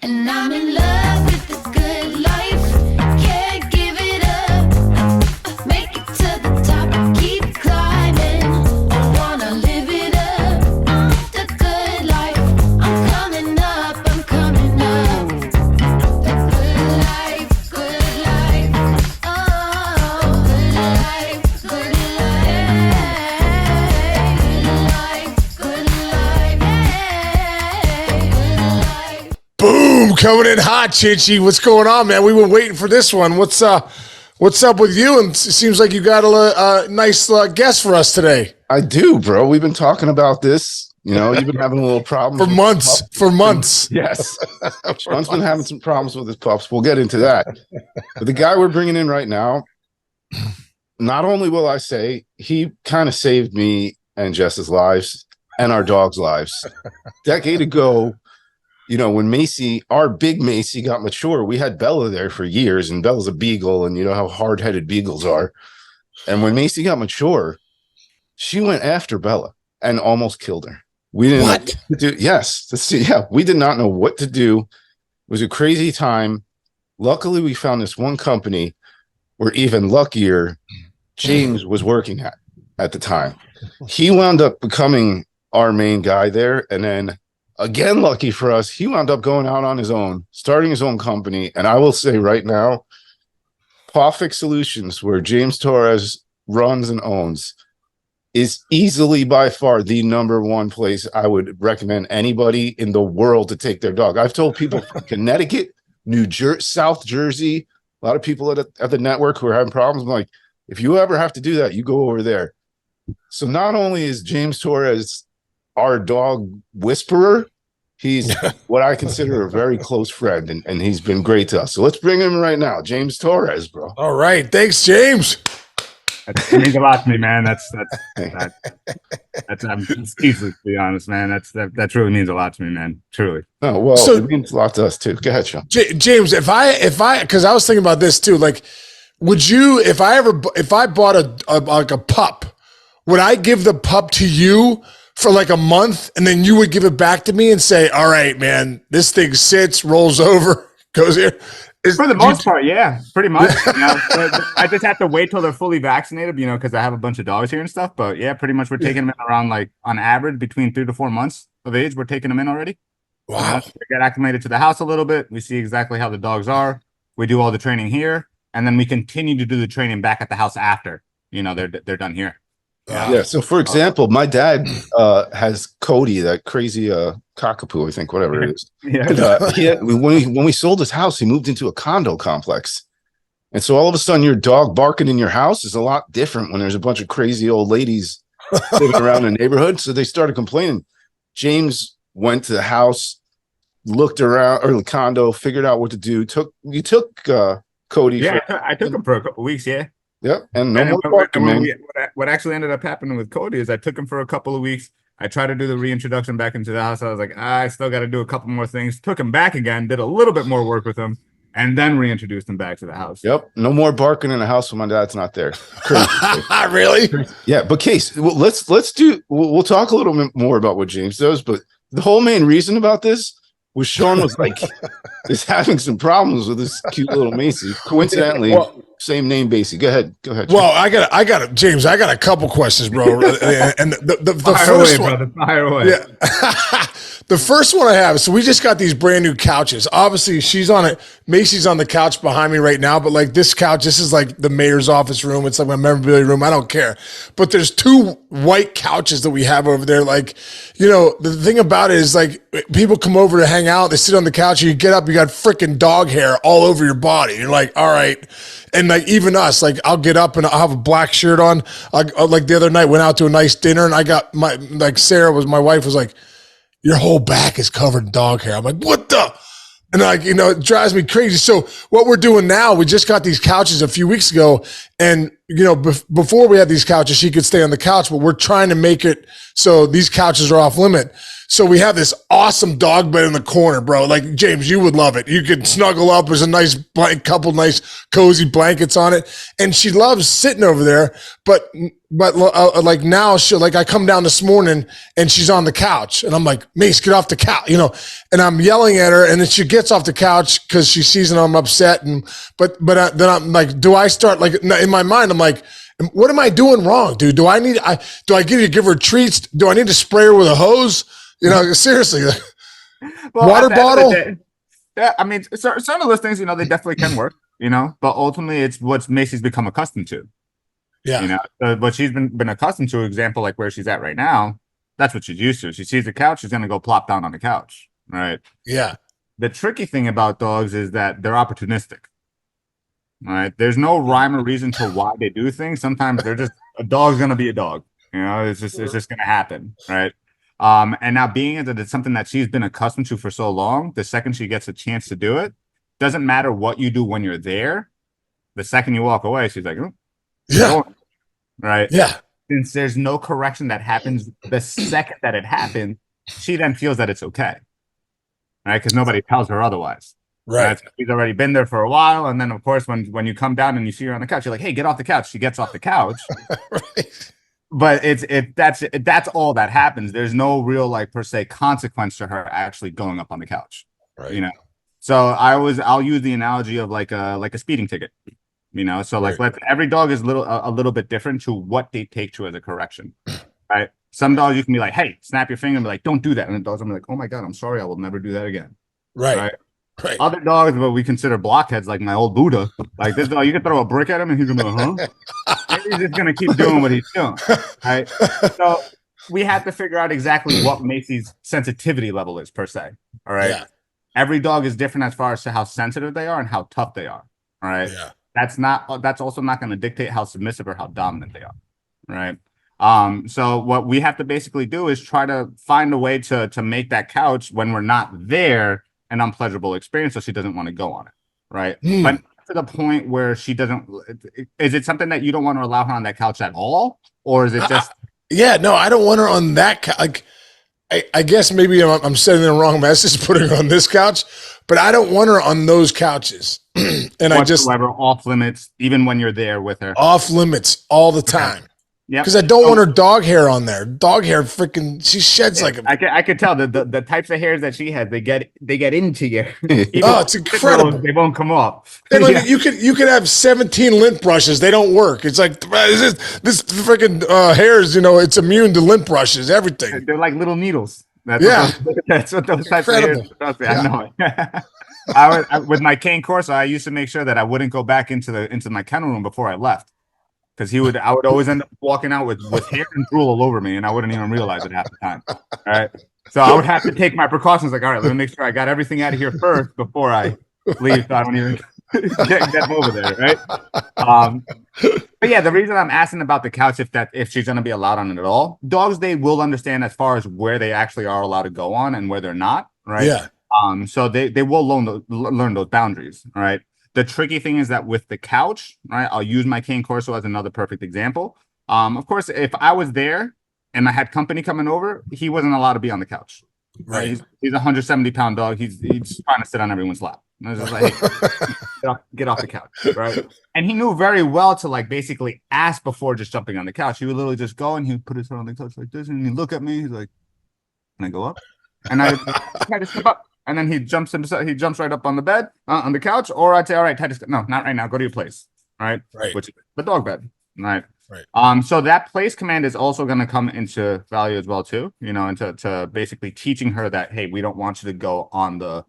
And I'm in love with the good life. Can't give it up. Make it to the top. Keep climbing. I wanna live it up. The good life. I'm coming up. I'm coming up. The good life. Good life. Oh, good life. Good life. Good life. Good life. Boom, coming in hot, Chinchy. What's going on, man? We were waiting for this one. What's up with you? And it seems like you got a nice guest for us today. I do, bro. We've been talking about this. You know, you've been having a little problems For months. For months. Yes. Sean's been having some problems with his pups. We'll get into that. But the guy we're bringing in right now, not only will I say he kind of saved me and Jess's lives and our dogs' lives. Decade ago, you know, when Macey, our big Macey, got mature, we had Bella there for years, and Bella's a beagle, and you know how hard-headed beagles are. And when Macey got mature, she went after Bella and almost killed her. We didn't know what to do. Yes, we did not know what to do. It was a crazy time. Luckily, we found this one company where, even luckier, James was working at the time. He wound up becoming our main guy there, and then again, lucky for us, he wound up going out on his own, starting his own company. And I will say right now, Pawfect Solutions, where James Torres runs and owns, is easily by far the number one place I would recommend anybody in the world to take their dog. I've told people from Connecticut, New Jersey, South Jersey, a lot of people at the network who are having problems. I'm like, if you ever have to do that, you go over there. So not only is James Torres our dog whisperer, he's what I consider a very close friend, and he's been great to us. So let's bring him right now, James Torres, bro. All right. Thanks, James. That means a lot to me, man. That's I'm speechless, to be honest, man. That truly means a lot to me, man. Truly. Oh, well, so, it means a lot to us too. Go ahead, Sean. James, if I, because I was thinking about this too, like, would you, if I bought a pup, would I give the pup to you for like a month, and then you would give it back to me and say, all right, man, this thing sits, rolls over, goes here? For the most part, yeah, pretty much. You know, I just have to wait till they're fully vaccinated, you know, because I have a bunch of dogs here and stuff. But yeah, pretty much we're taking them in around, like, on average, between 3 to 4 months of age. We're taking them in already. Wow. We get acclimated to the house a little bit. We see exactly how the dogs are. We do all the training here, and then we continue to do the training back at the house after, you know, they're done here. Yeah. So, for example, my dad has Cody, that crazy cockapoo, I think, whatever it is. Yeah. And, when we sold his house, he moved into a condo complex, and so all of a sudden, your dog barking in your house is a lot different when there's a bunch of crazy old ladies living around the neighborhood. So they started complaining. James went to the house, looked around, or the condo, figured out what to do. You took Cody. Yeah, I took him for a couple of weeks. Yeah. Yep, and no more barking, man. What actually ended up happening with Cody is I took him for a couple of weeks. I tried to do the reintroduction back into the house. I was like, I still got to do a couple more things. Took him back again, did a little bit more work with him, and then reintroduced him back to the house. Yep, no more barking in the house when my dad's not there. Crazy. Really? Yeah, but Case, we'll talk a little bit more about what James does, but the whole main reason about this was Sean was like is having some problems with this cute little Macey. Coincidentally, same name, Basie. Go ahead. Well, I got James. I got a couple questions, bro. And the fire first away, one, brother. Fire away. Yeah. The first one I have. So we just got these brand new couches. Obviously, she's on it. Macy's on the couch behind me right now. But like this couch, this is like the mayor's office room. It's like my memorabilia room. I don't care. But there's 2 white couches that we have over there. Like, you know, the thing about it is like people come over to hang out. They sit on the couch. You get up. You got freaking dog hair all over your body. You're like, all right. And like even us, like I'll get up and I'll have a black shirt on. Like the other night, went out to a nice dinner and I got my my wife was like, your whole back is covered in dog hair. I'm like, what the? And like, you know, it drives me crazy. So what we're doing now, we just got these couches a few weeks ago. And, you know, before we had these couches, she could stay on the couch, but we're trying to make it so these couches are off limit. So we have this awesome dog bed in the corner, bro. Like, James, you would love it. You could snuggle up. There's a nice couple nice cozy blankets on it. And she loves sitting over there. But like now I come down this morning and she's on the couch and I'm like, Mace, get off the couch, and I'm yelling at her and then she gets off the couch because she sees and I'm upset. But then I'm like, do I start like in my mind, I'm like, what am I doing wrong, dude? Do I give her treats? Do I need to spray her with a hose? Seriously, Well, water bottle. Yeah, I mean, certain of those things, they definitely can work, but ultimately it's what Macy's become accustomed to. Yeah. What she's been accustomed to, example, like where she's at right now, that's what she's used to. She sees the couch, she's going to go plop down on the couch. Right. Yeah. The tricky thing about dogs is that they're opportunistic. All right. There's no rhyme or reason to why they do things. Sometimes they're just a dog's going to be a dog. It's just going to happen. Right. And now being that it's something that she's been accustomed to for so long, the second she gets a chance to do it, doesn't matter what you do when you're there. The second you walk away, she's like, oh, yeah, right. Yeah. Since there's no correction that happens the second that it happened, she then feels that it's okay. Right. Because nobody tells her otherwise. Right. So she's already been there for a while. And then, of course, when you come down and you see her on the couch, you're like, hey, get off the couch. She gets off the couch. Right. But that's all that happens. There's no real like per se consequence to her actually going up on the couch. Right. So I'll use the analogy of like a speeding ticket. So like every dog is a little bit different to what they take to as a correction. Right. Some dogs you can be like, hey, snap your finger and be like, don't do that. And the dogs will be like, oh my God, I'm sorry, I will never do that again. Right. Other dogs, what we consider blockheads, like my old Buddha, like this dog, you can throw a brick at him and he's gonna be like, huh? He's just gonna keep doing what he's doing. Right. So we have to figure out exactly what Macy's sensitivity level is per se. All right. Yeah. Every dog is different as far as to how sensitive they are and how tough they are. All right. Yeah. That's also not going to dictate how submissive or how dominant they are. Right. So what we have to basically do is try to find a way to make that couch when we're not there an unpleasurable experience, so she doesn't want to go on it. Right. But to the point where she doesn't, is it something that you don't want to allow her on that couch at all? Or is it just, yeah, no, I don't want her on that couch. Like, I guess maybe I'm sending the wrong message putting her on this couch, but I don't want her on those couches. And I just off limits, even when you're there with her. Off limits all the time. Yeah, because I don't want her dog hair on there. Dog hair, freaking, she sheds like a. I could tell the types of hairs that she has. They get into you. Oh, it's incredible. They won't come off. Like, you could have 17 lint brushes. They don't work. It's like this freaking hairs. It's immune to lint brushes. Everything. They're like little needles. That's what those types incredible. of hairs. I know it. I with my cane Corso, I used to make sure that I wouldn't go back into my kennel room before I left. Because I would always end up walking out with hair and drool all over me, and I wouldn't even realize it half the time. All right, so I would have to take my precautions. Like, all right, let me make sure I got everything out of here first before I leave, so I don't even get over there, right? But yeah, the reason I'm asking about the couch, if she's going to be allowed on it at all, dogs they will understand as far as where they actually are allowed to go on and where they're not, right? Yeah. So they will learn those boundaries, all right. The tricky thing is that with the couch, right? I'll use my cane Corso as another perfect example. Of course, if I was there and I had company coming over, he wasn't allowed to be on the couch. Right. He's a 170-pound dog. He's trying to sit on everyone's lap. And I was just like, hey, get off the couch, right? And he knew very well to like basically ask before just jumping on the couch. He would literally just go and he would put his head on the couch like this, and he'd look at me. He's like, "Can I go up?" And I try to step up. And then he jumps right up on the bed, on the couch, or I'd say, all right, Titus, no, not right now. Go to your place. Right. Which is the dog bed. Right. So that place command is also going to come into value as well, too, and to basically teaching her that, hey, we don't want you to go on the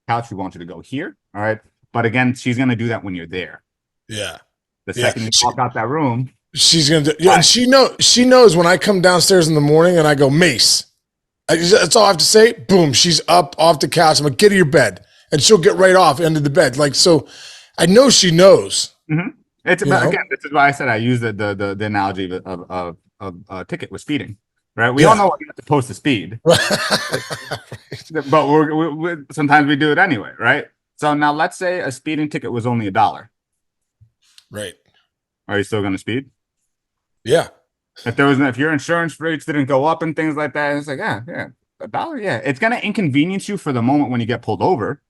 couch. We want you to go here. All right. But again, she's going to do that when you're there. Yeah. The second you walk out that room. She's going to do. Yeah. And she knows when I come downstairs in the morning and I go, Mace. That's all I have to say. Boom, she's up off the couch. I'm like, get to your bed, and she'll get right off into the bed. Like, so, I know she knows. Mm-hmm. Again, this is why I said I use the analogy of a ticket with speeding. Right? We all know we're supposed to speed, but we sometimes we do it anyway. Right? So now let's say a speeding ticket was only $1. Right? Are you still going to speed? Yeah. If your insurance rates didn't go up and things like that, it's like, yeah, $1, yeah. It's gonna inconvenience you for the moment when you get pulled over.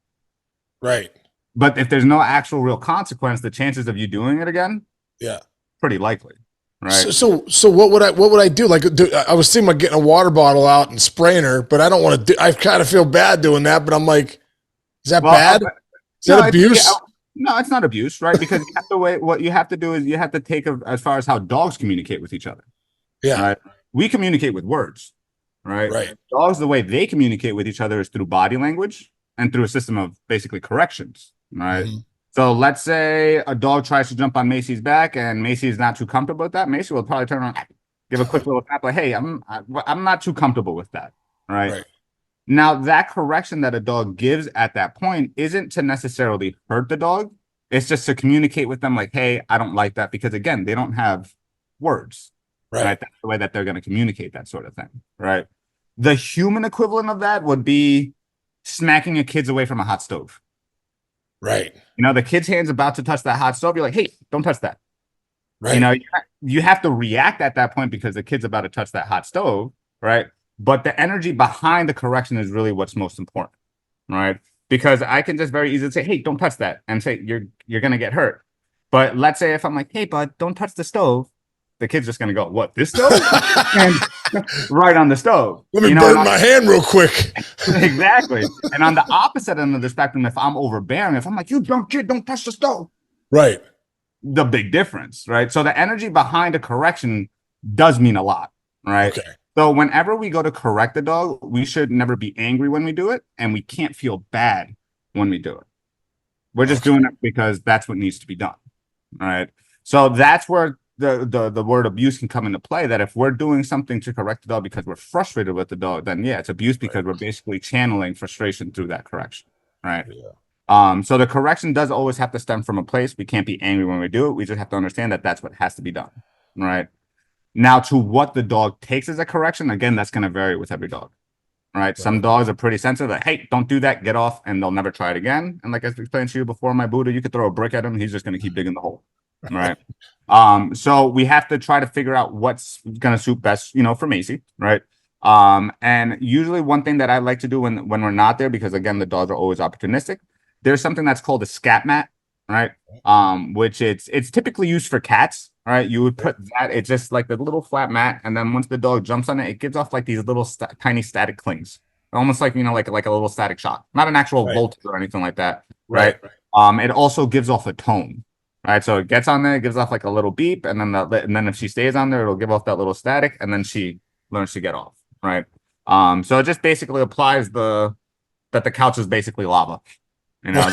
Right. But if there's no actual real consequence, the chances of you doing it again, Yeah. pretty likely. Right. So what would I do? Like, I was thinking about getting a water bottle out and spraying her, but I don't want to do. I kind of feel bad doing that, but I'm like, is that bad? Is that abuse? No, it's not abuse, right? Because you have to what you have to do is you have to take as far as how dogs communicate with each other. Yeah. Right. We communicate with words, right? Right. Dogs, the way they communicate with each other is through body language and through a system of basically corrections, right? Mm-hmm. So let's say a dog tries to jump on Macy's back and Macy is not too comfortable with that. Macy will probably turn around, give a quick little tap like, hey, I'm not too comfortable with that, right? Now, that correction that a dog gives at that point isn't to necessarily hurt the dog. It's just to communicate with them like, hey, I don't like that, because, again, they don't have words, right? That's the way that they're going to communicate that sort of thing, right? The human equivalent of that would be smacking your kids away from a hot stove. Right. You know, the kid's hand's about to touch that hot stove. You're like, hey, don't touch that. Right. You know, you have to react at that point because the kid's about to touch that hot stove, right? But the energy behind the correction is really what's most important, right? Because I can just very easily say, hey, don't touch that, and say you're going to get hurt. But let's say if I'm like, hey, bud, don't touch the stove, the kid's just going to go, what, this stove? And right on the stove. Let me burn my hand real quick. Exactly. And on the opposite end of the spectrum, if I'm overbearing, if I'm like, you dumb kid, don't touch the stove. Right. The big difference, right? So the energy behind a correction does mean a lot, right? Okay. So whenever we go to correct a dog, we should never be angry when we do it, and we can't feel bad when we do it. We're just doing it because that's what needs to be done, right? So that's where the word abuse can come into play, that if we're doing something to correct the dog because we're frustrated with the dog, then yeah, it's abuse because we're basically channeling frustration through that correction, right? Yeah. So the correction does always have to stem from a place. We can't be angry when we do it. We just have to understand that that's what has to be done, right? Now, to what the dog takes as a correction, again, that's going to vary with every dog, right? Some dogs are pretty sensitive, like, hey, don't do that, get off, and they'll never try it again. And like I explained to you before, my Buddha, you could throw a brick at him, and he's just going to keep digging the hole, right? So we have to try to figure out what's going to suit best, you know, for Macy, right? And usually one thing that I like to do when we're not there, because again, the dogs are always opportunistic, there's something that's called a scat mat, right? Which it's typically used for cats, right? You would put that, it's just like the little flat mat, and then once the dog jumps on it, it gives off like these little tiny static clings, almost like, you know, like a little static shock, not an actual voltage or anything like that, right? It also gives off a tone. Right, so it gets on there, it gives off like a little beep, and then if she stays on there, it'll give off that little static, and then she learns to get off. Right. So it just basically applies that the couch is basically lava. You know,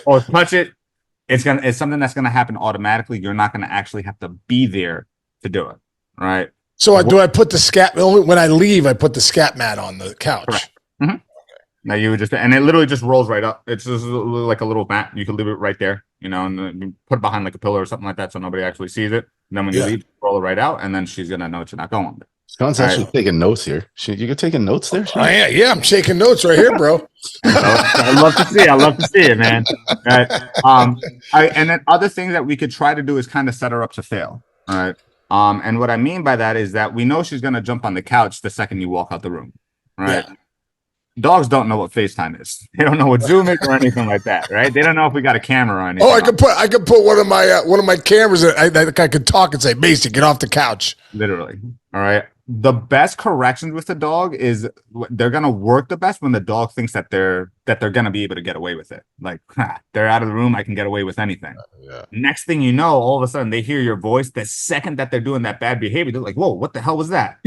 or touch it, it's something that's gonna happen automatically. You're not gonna actually have to be there to do it. Right. So do I put the scat only when I leave? I put the scat mat on the couch. Correct. Mm-hmm. Okay. Now you would and it literally just rolls right up. It's just like a little mat. You could leave it right there, you know, and then you put it behind like a pillow or something like that, so nobody actually sees it. And then when you leave, roll it right out, and then she's gonna know you're not going. Sean's actually taking notes here. You could taking notes there, Sean? Yeah, I'm taking notes right here, bro. I love to see it, man. Right. And then other things that we could try to do is kind of set her up to fail. All right. And what I mean by that is that we know she's gonna jump on the couch the second you walk out the room. Right. Yeah. Dogs don't know what FaceTime is. They don't know what Zoom is or anything like that, right? They don't know if we got a camera or anything. Oh, I could put one of my cameras in. I could talk and say, Macy, get off the couch. Literally. All right. The best corrections with the dog is they're gonna work the best when the dog thinks that they're gonna be able to get away with it. Like, they're out of the room, I can get away with anything. Yeah. Next thing you know, all of a sudden they hear your voice. The second that they're doing that bad behavior, they're like, "Whoa, what the hell was that?"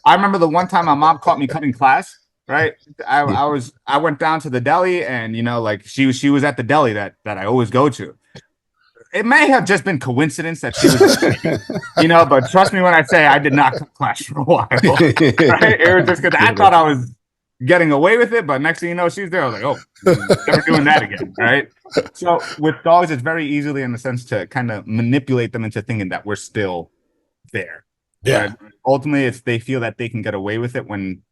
I remember the one time my mom caught me cutting class. Right, I went down to the deli, and you know, like she was at the deli that I always go to. It may have just been coincidence that she was, you know, but trust me when I say I did not cut class for a while. Right? It was just because I thought I was getting away with it, but next thing you know, she's there. I was like, oh, never doing that again, right? So with dogs, it's very easily in the sense to kind of manipulate them into thinking that we're still there. Yeah. Right? Ultimately, they feel that they can get away with it when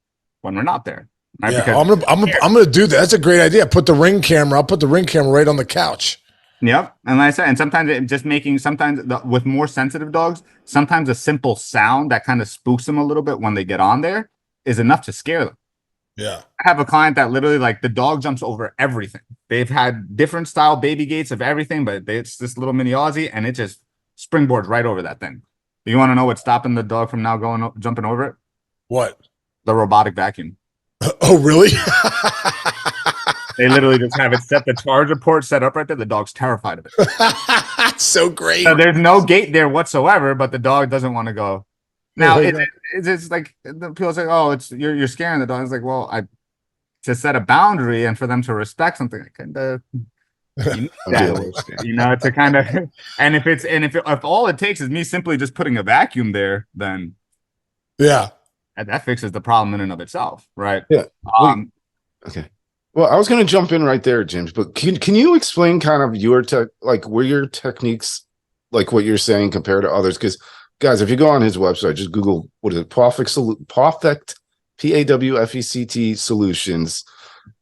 we're not there. Right? Yeah, I'm gonna do that. That's a great idea. Put the Ring camera. I'll put the Ring camera right on the couch. Yep. And like I said, and sometimes with more sensitive dogs, sometimes a simple sound that kind of spooks them a little bit when they get on there is enough to scare them. Yeah. I have a client that literally like the dog jumps over everything. They've had different style baby gates of everything, but it's this little mini Aussie and it just springboards right over that thing. You want to know what's stopping the dog from now jumping over it? What? The robotic vacuum. Oh, really? They literally just have it set, the charger port set up right there. The dog's terrified of it. That's so great. So there's no gate there whatsoever, but the dog doesn't want to go. Now it's like the people say, "Oh, it's you're scaring the dog." It's like, well, to set a boundary and for them to respect something, I kind of to kind of, and if all it takes is me simply just putting a vacuum there, then yeah, that fixes the problem in and of itself, right? Yeah. Okay. Well, I was going to jump in right there, James, but can you explain kind of your where your techniques, like what you're saying compared to others? Because guys, if you go on his website, just Google, what is it? Pawfect, Pawfect Solutions,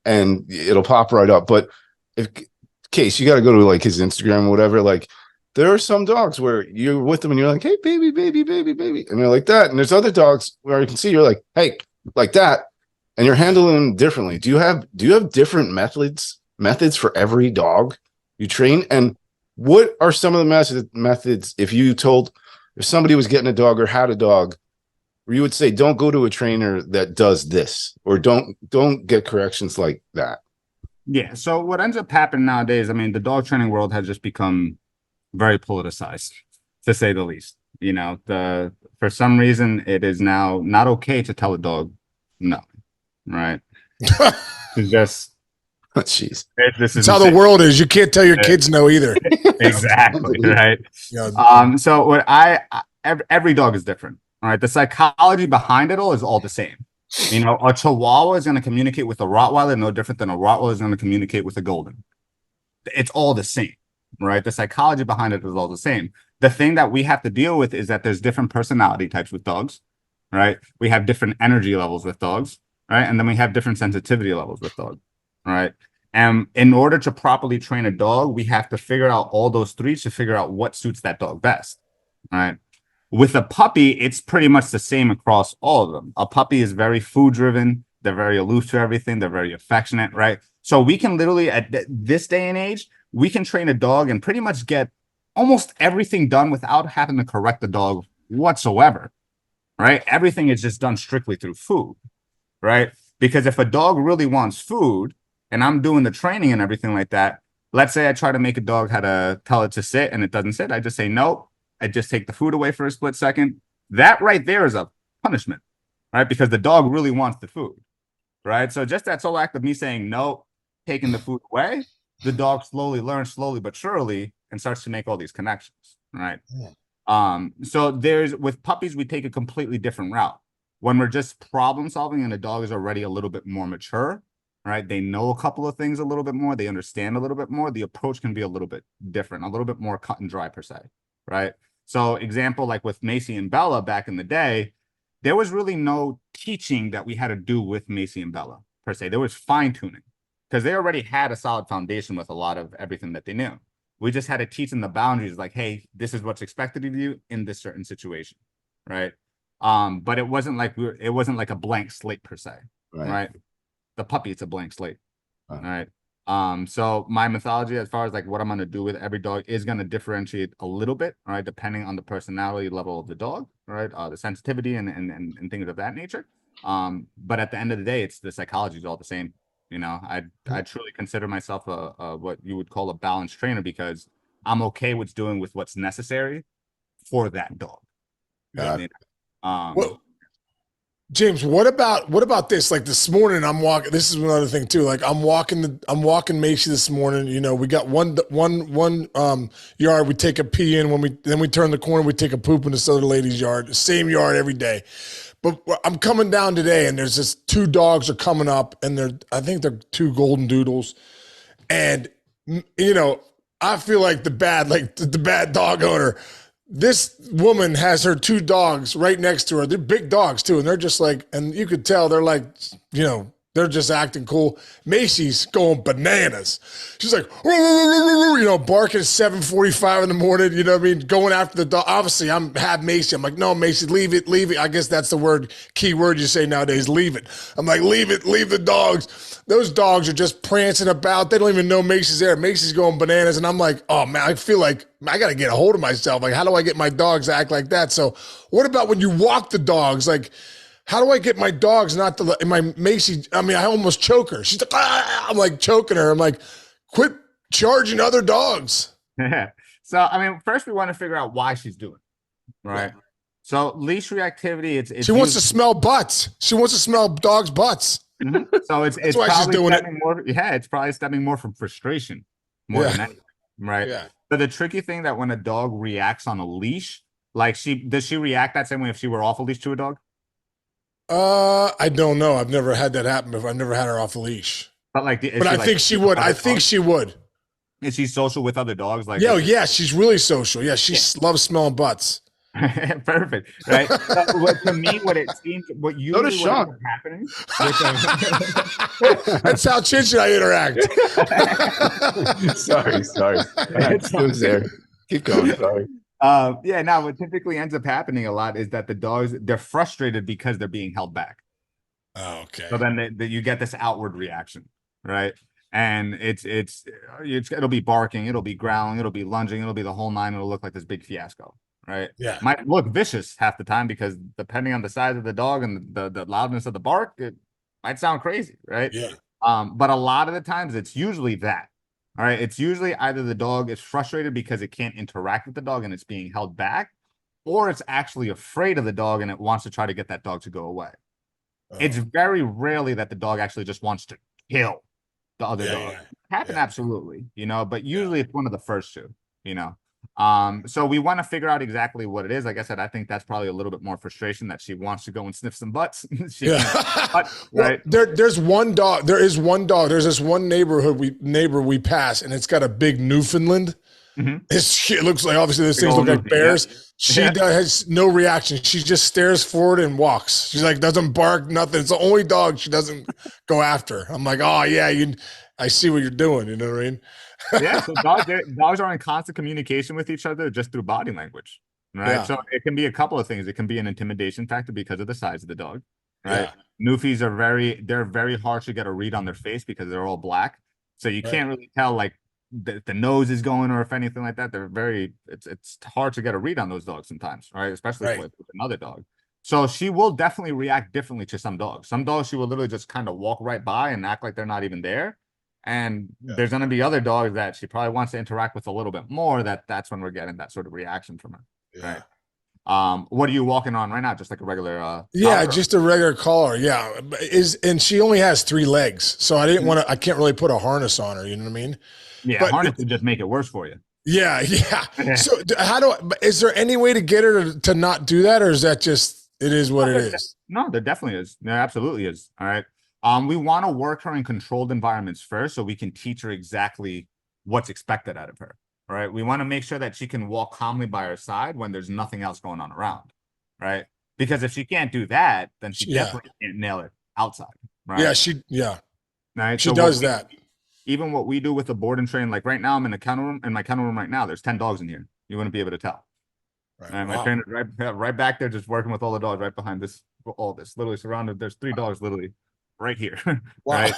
and it'll pop right up. But in case you got to go to like his Instagram or whatever, like there are some dogs where you're with them and you're like, hey, baby, baby, baby, baby. And they're like that. And there's other dogs where you can see you're like, hey, like that. And you're handling them differently. Do you have different methods for every dog you train? And what are some of the methods if somebody was getting a dog or had a dog, where you would say, don't go to a trainer that does this, or don't get corrections like that? Yeah. So what ends up happening nowadays, I mean, the dog training world has just become very politicized, to say the least. For some reason, it is now not okay to tell a dog no. Right. It's just, jeez. It's how the world is. You can't tell your kids no either. Exactly. Right. So what every dog is different. All right. The psychology behind it all is all the same. A Chihuahua is going to communicate with a Rottweiler no different than a Rottweiler is going to communicate with a Golden. It's all the same. Right. The psychology behind it is all the same. The thing that we have to deal with is that there's different personality types with dogs. Right. We have different energy levels with dogs. Right. And then we have different sensitivity levels with dogs. Right. And in order to properly train a dog, we have to figure out all those three to figure out what suits that dog best. Right. With a puppy, it's pretty much the same across all of them. A puppy is very food driven. They're very aloof to everything. They're very affectionate. Right. So we can literally, at this day and age, we can train a dog and pretty much get almost everything done without having to correct the dog whatsoever. Right. Everything is just done strictly through food. Right. Because if a dog really wants food and I'm doing the training and everything like that, let's say I try to make a dog how to tell it to sit and it doesn't sit. I just say, no, I just take the food away for a split second. That right there is a punishment, right? Because the dog really wants the food, right? So just that sole act of me saying no, taking the food away, the dog slowly learns, slowly but surely, and starts to make all these connections, right? Yeah. So with puppies, we take a completely different route. When we're just problem solving and the dog is already a little bit more mature, right? They know a couple of things a little bit more. They understand a little bit more. The approach can be a little bit different, a little bit more cut and dry per se, right? So example, like with Macey and Bella back in the day, there was really no teaching that we had to do with Macey and Bella per se. There was fine tuning because they already had a solid foundation with a lot of everything that they knew. We just had to teach them the boundaries like, hey, this is what's expected of you in this certain situation, right? But it wasn't like a blank slate per se, right? The puppy, it's a blank slate, right? So my methodology as far as like what I'm going to do with every dog is going to differentiate a little bit, all right, depending on the personality level of the dog, right? The sensitivity and things of that nature. But at the end of the day, it's the psychology is all the same. I truly consider myself a what you would call a balanced trainer because I'm okay with doing with what's necessary for that dog. Well, James, what about this? Like this morning, I'm walking. This is another thing too. Like I'm walking Macy this morning. We got one yard. We take a pee in then we turn the corner. We take a poop in this other lady's yard. Same yard every day. But I'm coming down today, and there's this two dogs are coming up, and I think they're two golden doodles, and I feel like the bad dog owner. This woman has her two dogs right next to her. They're big dogs too. And they're just like, and you could tell they're like, they're They're just acting cool. Macy's going bananas. She's like, barking at 7:45 in the morning. You know what I mean? Going after the dog. Obviously, have Macy. I'm like, no, Macy, leave it. I guess that's the key word you say nowadays. Leave it. I'm like, leave it. Leave the dogs. Those dogs are just prancing about. They don't even know Macy's there. Macy's going bananas, and I'm like, oh man, I feel like I got to get a hold of myself. Like, how do I get my dogs to act like that? So, what about when you walk the dogs? Like, how do I get my dogs not to my Macy? I mean, I almost choke her. She's like, I'm like choking her. I'm like, quit charging other dogs. So, I mean, first we want to figure out why she's doing it, right? Yeah. So, leash reactivity, it's she wants to smell butts. She wants to smell dogs' butts. So it's why she's doing it. It's probably stemming more from frustration more than anything, right? Yeah. But the tricky thing that when a dog reacts on a leash, like does she react that same way if she were off a leash to a dog? I don't know. I've never had that happen before. I've never had her off a leash. But like, I think she would. I think she would. Is she social with other dogs? Like, yeah, she's really social. Yeah, she loves smelling butts. Perfect, right? To me, what it seems, what usually ends up happening. That's how Chinch and I interact. sorry. It was there. Keep going. Sorry. Now what typically ends up happening a lot is that the dogs, they're frustrated because they're being held back. Oh, okay. So then you get this outward reaction, right? And it'll be barking, it'll be growling, it'll be lunging, it'll be the whole nine. It'll look like this big fiasco, right? Yeah. Might look vicious half the time because depending on the size of the dog and the loudness of the bark, it might sound crazy, right? Yeah. But a lot of the times it's usually that. All right. It's usually either the dog is frustrated because it can't interact with the dog and it's being held back, or it's actually afraid of the dog and it wants to try to get that dog to go away. It's very rarely that the dog actually just wants to kill the other dog. Happen absolutely, but usually it's one of the first two, So we want to figure out exactly what it is. Like I said, I think that's probably a little bit more frustration that she wants to go and sniff some butts. Right? Well, there's one dog. There is one dog. There's this one neighbor we pass, and it's got a big Newfoundland. Mm-hmm. It looks like, obviously those things look like bears. Yeah. She has no reaction. She just stares forward and walks. She's like, doesn't bark, nothing. It's the only dog she doesn't go after. I'm like, oh yeah, I see what you're doing. You know what I mean? Yeah, so dogs are in constant communication with each other just through body language, right? Yeah. So it can be a couple of things. It can be an intimidation factor because of the size of the dog, right? Yeah. Newfies are very hard to get a read on their face because they're all black. So you can't really tell like the nose is going or if anything like that. It's hard to get a read on those dogs sometimes, right? Especially with another dog. So she will definitely react differently to some dogs. Some dogs she will literally just kind of walk right by and act like they're not even there. And there's going to be other dogs that she probably wants to interact with a little bit more. That's when we're getting that sort of reaction from her. Yeah. Right. What are you walking on right now? Just like a regular just a regular collar. Yeah. And she only has 3 legs. So I can't really put a harness on her. You know what I mean? Yeah. But harness would just make it worse for you. Yeah. So is there any way to get her to not do that? Or is that just, it is what it is? No, there definitely is. There absolutely is. All right. We want to work her in controlled environments first so we can teach her exactly what's expected out of her, right? We want to make sure that she can walk calmly by her side when there's nothing else going on around, right? Because if she can't do that, then she definitely can't nail it outside, right? Yeah, Right? She does that. Even what we do with the board and train, like right now I'm in the kennel room, in my kennel room right now, there's 10 dogs in here. You wouldn't be able to tell. Right. And my trainer's right back there just working with all the dogs right behind all this, literally surrounded. There's 3 dogs literally right here. Right.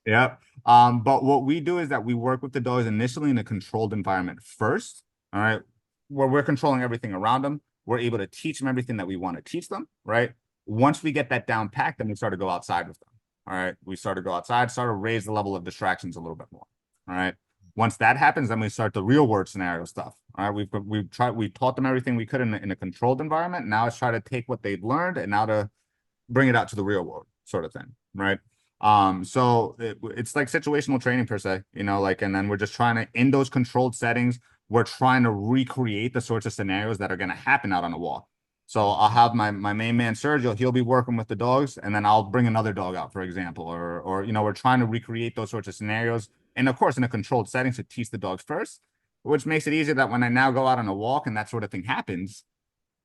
Yeah. But what we do is that we work with the dogs initially in a controlled environment first. All right. Where we're controlling everything around them. We're able to teach them everything that we want to teach them. Right. Once we get that down packed, then we start to go outside with them. All right. We start to go outside, start to raise the level of distractions a little bit more. All right. Once that happens, then we start the real world scenario stuff. All right. We taught them everything we could in a controlled environment. Now it's try to take what they've learned and now to bring it out to the real world sort of thing. Right. So it's like situational training per se, and then we're just trying to, in those controlled settings, we're trying to recreate the sorts of scenarios that are going to happen out on the walk. So I'll have my main man, Sergio, he'll be working with the dogs, and then I'll bring another dog out, for example, or we're trying to recreate those sorts of scenarios. And of course, in a controlled setting to teach the dogs first, which makes it easier that when I now go out on a walk and that sort of thing happens,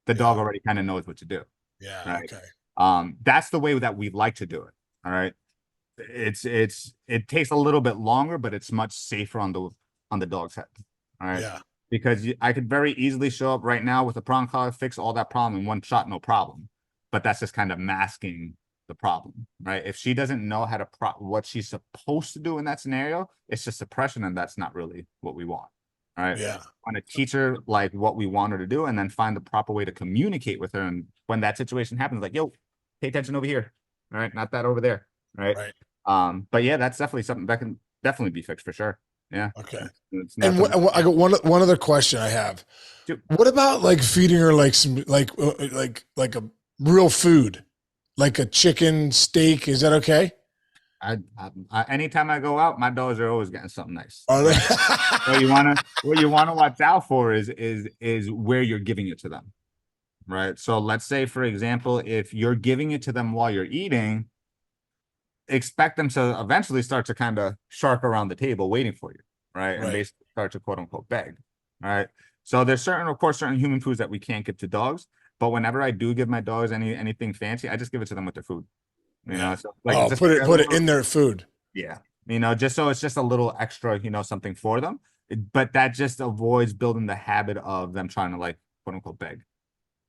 the dog already kind of knows what to do. Yeah. Right? Okay. That's the way that we like to do it. All right. it takes a little bit longer, but it's much safer on the dog's head. All right. Yeah. Because I could very easily show up right now with a prong collar, fix all that problem in one shot, no problem. But that's just kind of masking the problem, right? If she doesn't know how to what she's supposed to do in that scenario, it's just suppression, and that's not really what we want. All right. Yeah. I want to teach her like what we want her to do, and then find the proper way to communicate with her. And when that situation happens, like, yo, pay attention over here. All right, not that over there. Right. But yeah, that's definitely something that can definitely be fixed for sure. Yeah. Okay. And I got one other question I have. Dude. What about like feeding her like some like a real food, like a chicken, steak? Is that okay? I anytime I go out, my dogs are always getting something nice. Are they? What you wanna watch out for is where you're giving it to them, right? So let's say, for example, if you're giving it to them while you're eating, expect them to eventually start to kind of shark around the table waiting for you, right? And basically start to quote unquote beg. All right. So there's certain human foods that we can't give to dogs, but whenever I do give my dogs anything fancy, I just give it to them with their food. You know, so like put it in their food. Yeah. You know, just so it's just a little extra, something for them. But that just avoids building the habit of them trying to like quote unquote beg.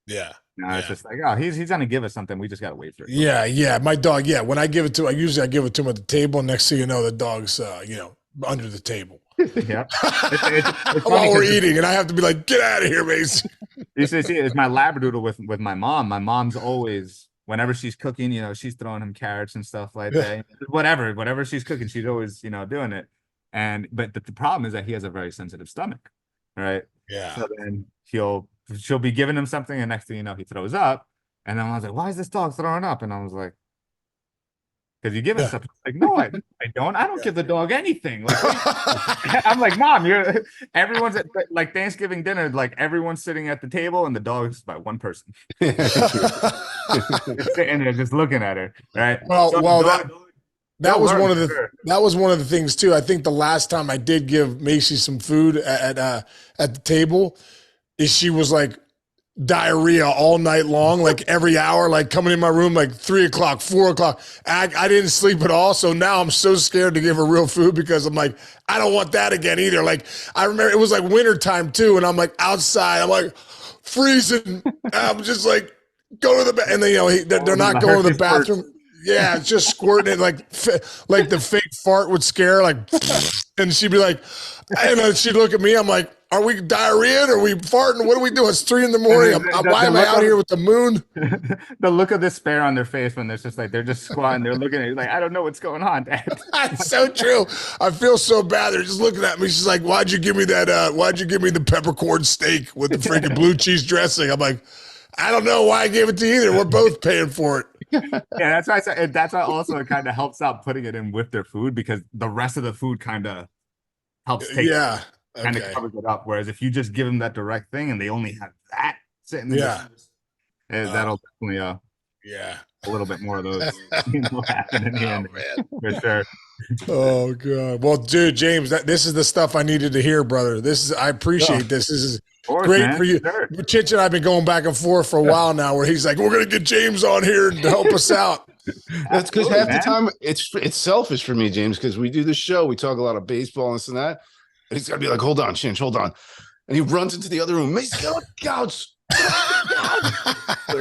Yeah. It's just like, oh, he's gonna give us something. We just gotta wait for it. Yeah. My dog, when I give it to, I usually give it to him at the table. Next thing you know, the dog's under the table. Yeah. It's while we're eating, and I have to be like, get out of here, Mason. You see, it's my Labradoodle with my mom. My mom's always, whenever she's cooking, she's throwing him carrots and stuff like that. Whatever she's cooking, she's always, doing it. But the problem is that he has a very sensitive stomach, right? Yeah. So then she'll be giving him something, and next thing you know, he throws up. And then I was like, why is this dog throwing up? And I was like, because you give him something. Like, no, I don't give the dog anything. Like, I'm like, Mom, everyone's at like Thanksgiving dinner, like everyone's sitting at the table and the dog's by one person. Sitting there just looking at her. Right. That was one of the things too. I think the last time I did give Macy some food at the table, is she was like diarrhea all night long, like every hour, like coming in my room like 3 o'clock, 4 o'clock. I didn't sleep at all. So now I'm so scared to give her real food because I'm like, I don't want that again either. Like I remember it was like winter time too. And I'm like outside, I'm like freezing. I'm just like, go to the bed. And then, they're not going to the bathroom. Yeah, it's just squirting it like the fake fart would scare, like, and she'd be like, and then she'd look at me. I'm like, are we diarrhea? Are we farting? What are we doing? It's 3 a.m. Why am I out here with the moon? The look of despair on their face when they're just like, they're just squatting. They're looking at you like, I don't know what's going on, Dad. That's so true. I feel so bad. They're just looking at me. She's like, why'd you give me that? Why'd you give me the peppercorn steak with the freaking blue cheese dressing? I'm like, I don't know why I gave it to you either. We're both paying for it. Yeah, that's why I said that's why also it kind of helps out putting it in with their food, because the rest of the food kind of helps take kind of covers it up. Whereas if you just give them that direct thing and they only have that sitting there, that'll definitely a little bit more of those happen in the end, for sure. Oh God. Well, dude, James, this is the stuff I needed to hear, brother. I appreciate this. This is great, man. For you. Sure. Chinch and I have been going back and forth for a while now, where he's like, we're gonna get James on here to help us out. That's because half the time it's selfish for me, James, because we do the show, we talk a lot of baseball and this and that. And he's gotta be like, hold on, Chinch, hold on. And he runs into the other room, Mason, get on the couch. So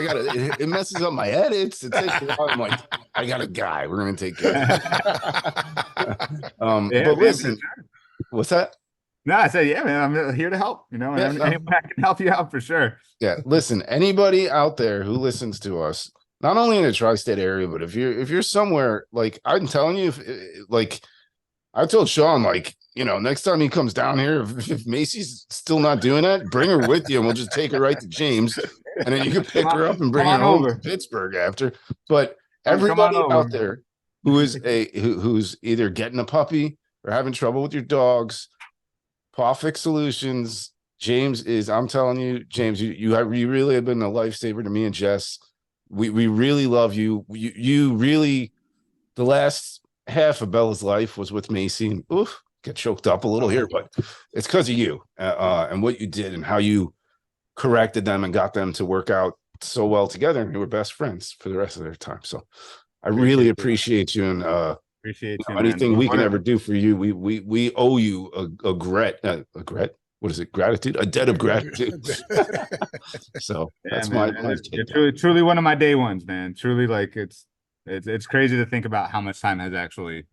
it messes up my edits. It takes a while. I'm like, I got a guy. We're gonna take care of it. But listen, what's that? No, I said, yeah, man, I'm here to help. Anyone I can help you out for sure. Yeah, listen, anybody out there who listens to us, not only in the tri-state area, but if you're somewhere, like I'm telling you, like I told Sean, like, next time he comes down here, if Macy's still not doing that, bring her with you and we'll just take her right to James. And then you can pick her up and bring her home to Pittsburgh after. But everybody out there who's either getting a puppy or having trouble with your dogs, Pawfect Solutions, James is, I'm telling you, James, you really have been a lifesaver to me and Jess. We really love you. You really, the last half of Bella's life was with Macy. And, oof, get choked up a little here, but it's because of you and what you did and how you corrected them and got them to work out so well together, and they were best friends for the rest of their time. So I really appreciate you, and Appreciate you, Anything man. we can ever do for you, we owe you a what is it? Gratitude, a debt of gratitude. So Yeah, that's man. my You're truly one of my day ones, man. Truly, like it's crazy to think about how much time has actually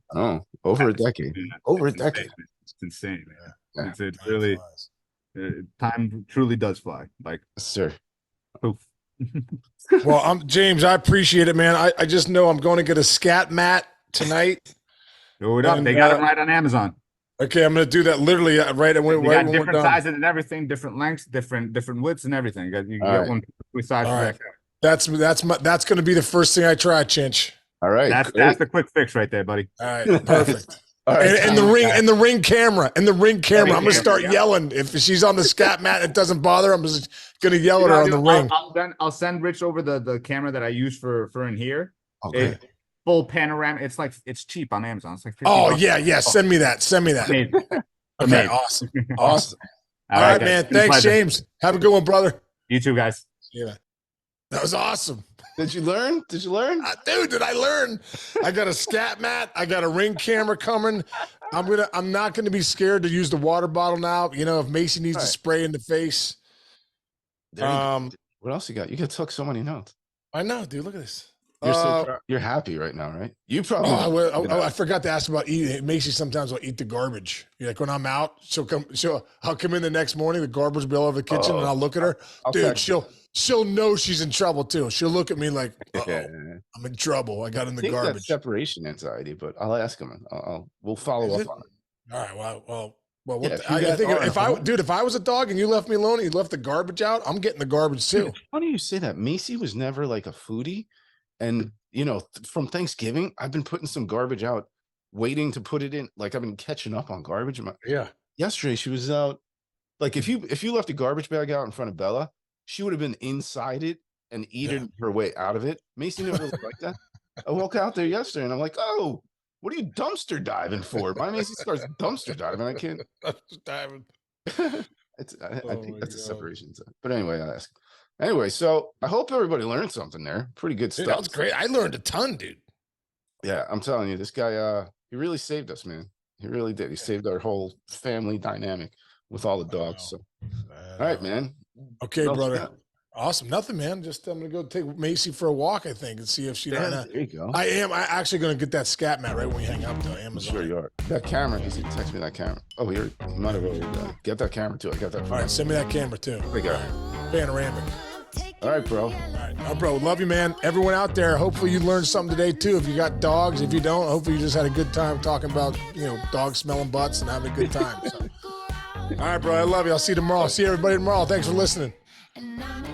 over a decade. Yeah, Over a it's insane, decade. man. It's insane, man. Yeah. It's Time really flies. time truly does fly. Like Yes, sir. poof. Well, I'm James. I appreciate it, man. I just know I'm going to get a scat mat tonight. Go it up. And, They got it right on Amazon. Okay, I'm going to do that literally right They when got we're different done. sizes and everything, different lengths, different widths and everything. You All get right. one with size. All right. That's going to be the first thing I try, Chinch. All right. That's the quick fix right there, buddy. All right, perfect. All right. And the ring camera. I'm going to start Yeah. yelling if she's on the scat mat. It doesn't bother. I'm just going to yell at her on the ring. I'll send Rich over the camera that I use for in here. Okay. Full panorama. It's cheap on Amazon. It's like $50. Oh yeah. Send me that. Amazing. Okay, Amazing. awesome. Awesome. All right, guys. man. It's been a Thanks, pleasure. James. Have a good one, brother. You too, guys. Yeah, that was awesome. Did you learn? Dude, did I learn? I got a scat mat. I got a ring camera coming. I'm not gonna be scared to use the water bottle now. You know, if Macy needs to spray in the face. There you go. What else you got? You took so many notes. I know, dude. Look at this. You're happy right now, right? You probably. I forgot to ask about eating. Macy sometimes will eat the garbage. Like when I'm out, I'll come in the next morning, the garbage will be all over the kitchen, and I'll look at her. Dude, she'll know she's in trouble too. She'll look at me like, I'm in trouble. I got in the garbage. That's separation anxiety, but I'll ask him. We'll follow up on it. All right. Well. Yeah, I think if I was a dog and you left me alone and you left the garbage out, I'm getting the garbage too. It's funny you say that. Macy was never like a foodie. And, from Thanksgiving, I've been putting some garbage out, waiting to put it in. Like I've been catching up on garbage. Yeah. Yesterday, she was out. Like if you left a garbage bag out in front of Bella, she would have been inside it and eaten her way out of it. Macy never was like that. I woke out there yesterday and I'm like, oh, what are you dumpster diving for? My Macy starts dumpster diving. I can't. Dumpster diving. I think that's a separation. But anyway, I ask. Anyway, so I hope everybody learned something there. Pretty good stuff. That was great. I learned a ton, dude. Yeah, I'm telling you, this guy, he really saved us, man. He really did. He saved our whole family dynamic with all the dogs. So, all right, man. Okay, brother. Awesome. Nothing, man. Just I'm gonna go take Macy for a walk, I think, and see if she. There you go. I am. I actually gonna get that scat mat right when we hang up to Amazon. I'm sure you are. That camera. He said, text me that camera. Oh, here. He might have already get that camera too. I got that. All right, send me that camera too. We got panoramic. All right, bro. All right, bro. Love you, man. Everyone out there, hopefully you learned something today too. If you got dogs, if you don't, hopefully you just had a good time talking about dogs smelling butts and having a good time. So. All right, bro. I love you. I'll see you tomorrow. See everybody tomorrow. Thanks for listening. And I'm